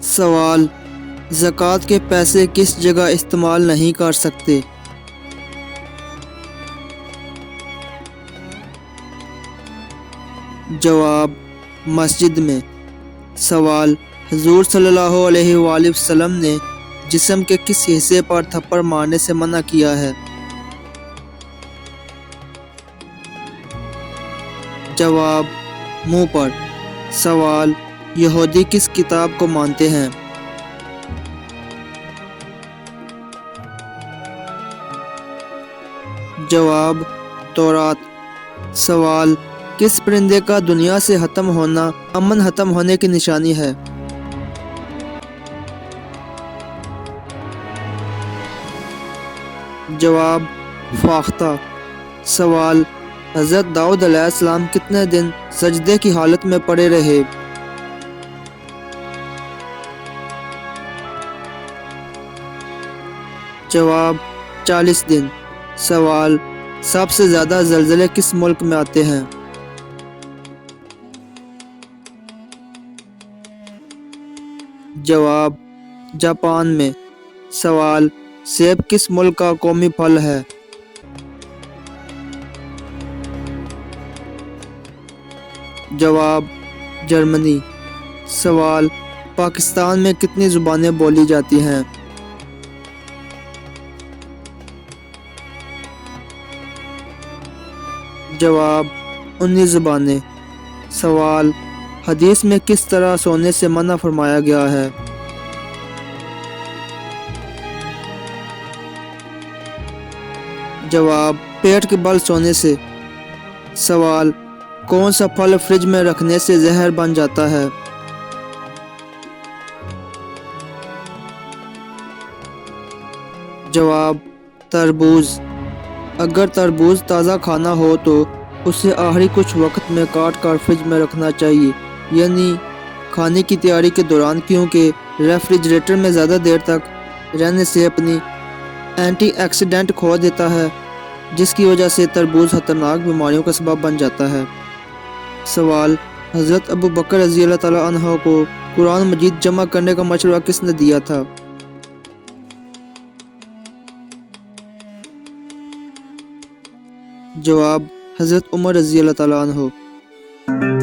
سوال: زکوٰۃ کے پیسے کس جگہ استعمال نہیں کر سکتے؟ جواب: مسجد میں۔ سوال: حضور صلی اللہ علیہ وآلہ وسلم نے جسم کے کس حصے پر تھپڑ مارنے سے منع کیا ہے؟ جواب: منہ پر۔ سوال: یہودی کس کتاب کو مانتے ہیں؟ جواب: تورات۔ سوال: کس پرندے کا دنیا سے ختم ہونا امن ختم ہونے کی نشانی ہے؟ جواب: فاختہ۔ سوال: حضرت داؤد علیہ السلام کتنے دن سجدے کی حالت میں پڑے رہے؟ جواب: 40 دن۔ سوال: سب سے زیادہ زلزلے کس ملک میں آتے ہیں؟ جواب: جاپان میں۔ سوال: سیب کس ملک کا قومی پھل ہے؟ جواب: جرمنی۔ سوال: پاکستان میں کتنی زبانیں بولی جاتی ہیں؟ جواب: 19 زبانیں۔ سوال: حدیث میں کس طرح سونے سے منع فرمایا گیا ہے؟ جواب: پیٹ کے بل سونے سے۔ سوال: کون سا پھل فریج میں رکھنے سے زہر بن جاتا ہے؟ جواب: تربوز۔ اگر تربوز تازہ کھانا ہو تو اسے آخری کچھ وقت میں کاٹ کر فریج میں رکھنا چاہیے، یعنی کھانے کی تیاری کے دوران، کیونکہ ریفریجریٹر میں زیادہ دیر تک رہنے سے اپنی اینٹی آکسیڈنٹ کھو دیتا ہے، جس کی وجہ سے تربوز خطرناک بیماریوں کا سبب بن جاتا ہے۔ سوال: حضرت ابو بکر رضی اللہ تعالیٰ عنہ کو قرآن مجید جمع کرنے کا مشورہ کس نے دیا تھا؟ جواب: حضرت عمر رضی اللہ تعالیٰ عنہ۔